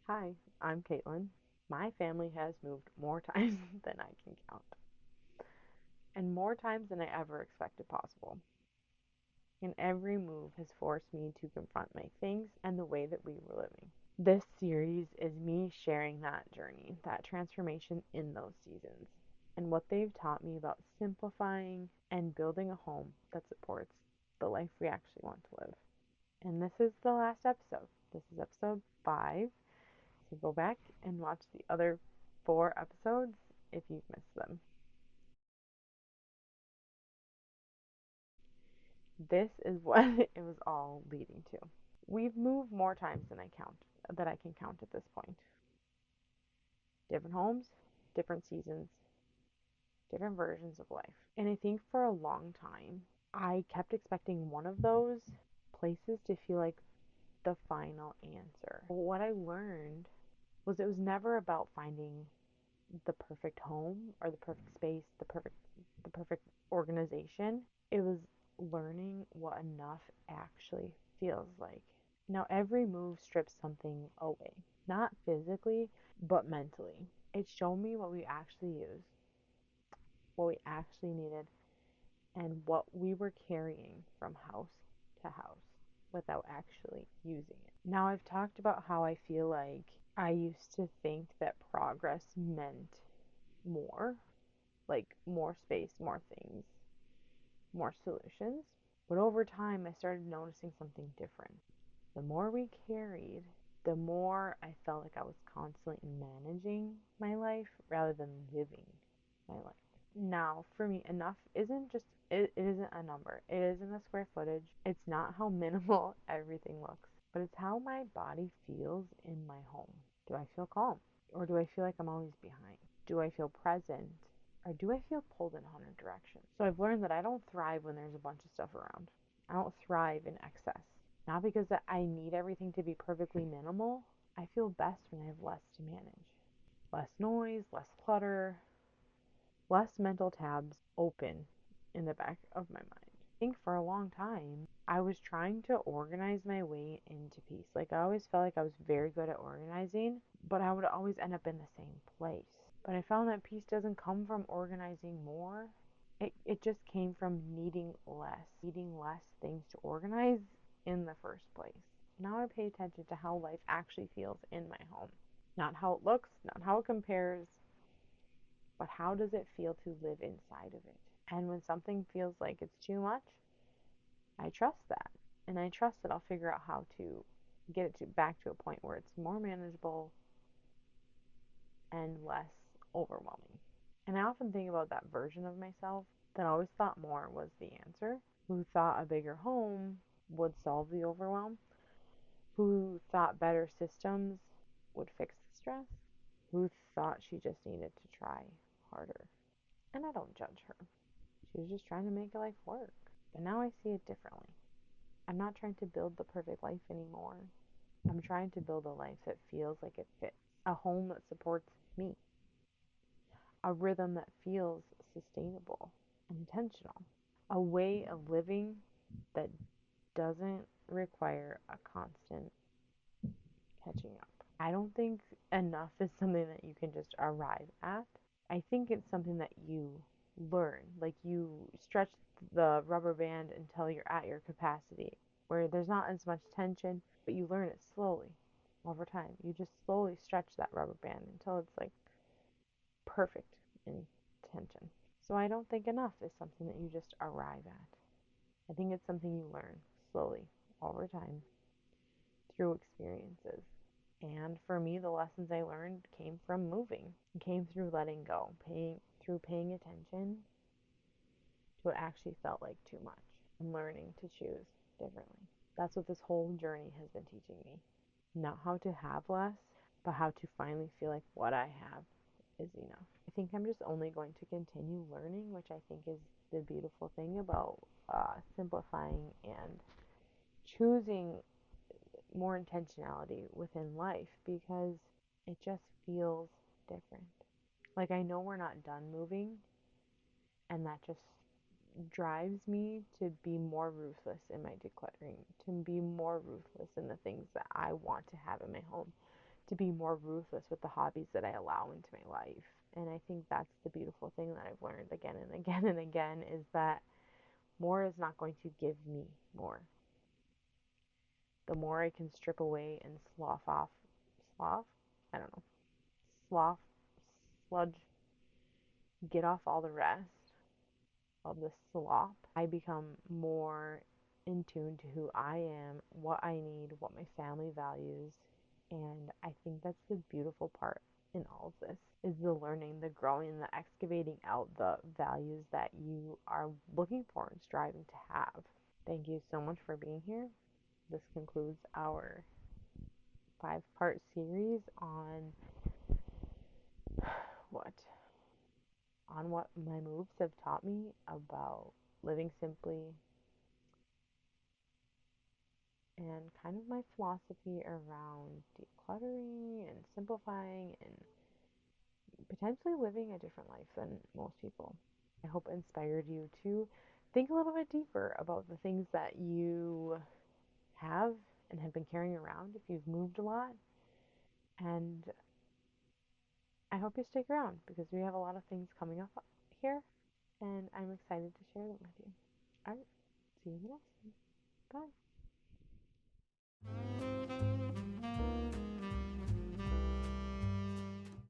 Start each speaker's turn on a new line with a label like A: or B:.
A: Hi, I'm Katelyn. My family has moved more times than I can count, and more times than I ever expected possible. And every move has forced me to confront my things and the way that we were living. This series is me sharing that journey, that transformation in those seasons, and what they've taught me about simplifying and building a home that supports the life we actually want to live. And this is the last episode. This is episode 5. So go back and watch the other 4 episodes if you've missed them. This is what it was all leading to. We've moved more times than I can count at this point. Different homes, different seasons, different versions of life. And I think for a long time, I kept expecting one of those places to feel like the final answer. What I learned was it was never about finding the perfect home or the perfect space, the perfect organization. It was learning what enough actually feels like. Now every move strips something away, not physically, but mentally. It showed me what we actually used, what we actually needed, and what we were carrying from house to house without actually using it. Now I've talked about how I feel like I used to think that progress meant more, like more space, more things, more solutions. But over time, I started noticing something different. The more we carried, the more I felt like I was constantly managing my life rather than living my life. Now, for me, enough isn't just, it isn't a number. It isn't a square footage. It's not how minimal everything looks, but it's how my body feels in my home. Do I feel calm? Or do I feel like I'm always behind? Do I feel present? Or do I feel pulled in 100 directions? So I've learned that I don't thrive when there's a bunch of stuff around. I don't thrive in excess. Not because that I need everything to be perfectly minimal. I feel best when I have less to manage. Less noise, less clutter, less mental tabs open in the back of my mind. I think for a long time, I was trying to organize my way into peace. Like, I always felt like I was very good at organizing, but I would always end up in the same place. But I found that peace doesn't come from organizing more. It just came from needing less things to organize in the first place. Now I pay attention to how life actually feels in my home. Not how it looks, not how it compares, but how does it feel to live inside of it? And when something feels like it's too much, I trust that. And I trust that I'll figure out how to get it back to a point where it's more manageable and less overwhelming. And I often think about that version of myself that always thought more was the answer, who thought a bigger home would solve the overwhelm, who thought better systems would fix the stress, who thought she just needed to try harder. And I don't judge her. She was just trying to make life work. But now I see it differently. I'm not trying to build the perfect life anymore. I'm trying to build a life that feels like it fits, a home that supports me, a rhythm that feels sustainable and intentional, a way of living that doesn't require a constant catching up. I don't think enough is something that you can just arrive at. I think it's something that you learn. Like, you stretch the rubber band until you're at your capacity, where there's not as much tension, but you learn it slowly over time. You just slowly stretch that rubber band until it's like perfect in tension. So I don't think enough is something that you just arrive at. I think it's something you learn slowly over time through experiences. And for me, the lessons I learned came from moving, came through letting go, paying attention to what actually felt like too much, and learning to choose differently. That's what this whole journey has been teaching me. Not how to have less, but how to finally feel like what I have is enough. I think I'm just only going to continue learning, which I think is the beautiful thing about simplifying and choosing more intentionality within life, because it just feels different. Like, I know we're not done moving, and that just drives me to be more ruthless in my decluttering, to be more ruthless in the things that I want to have in my home, to be more ruthless with the hobbies that I allow into my life. And I think that's the beautiful thing that I've learned again and again and again is that more is not going to give me more. The more I can strip away and slough? I don't know, slough, sludge, get off all the rest of the slop, I become more in tune to who I am, what I need, what my family values. And I think that's the beautiful part in all of this is the learning, the growing, the excavating out the values that you are looking for and striving to have. Thank you so much for being here. This concludes our 5-part series what on what my moves have taught me about living simply and kind of my philosophy around decluttering and simplifying and potentially living a different life than most people. I hope it inspired you to think a little bit deeper about the things that you have and have been carrying around if you've moved a lot. And I hope you stick around because we have a lot of things coming up here and I'm excited to share them with you. All right, see you in the next one. Bye.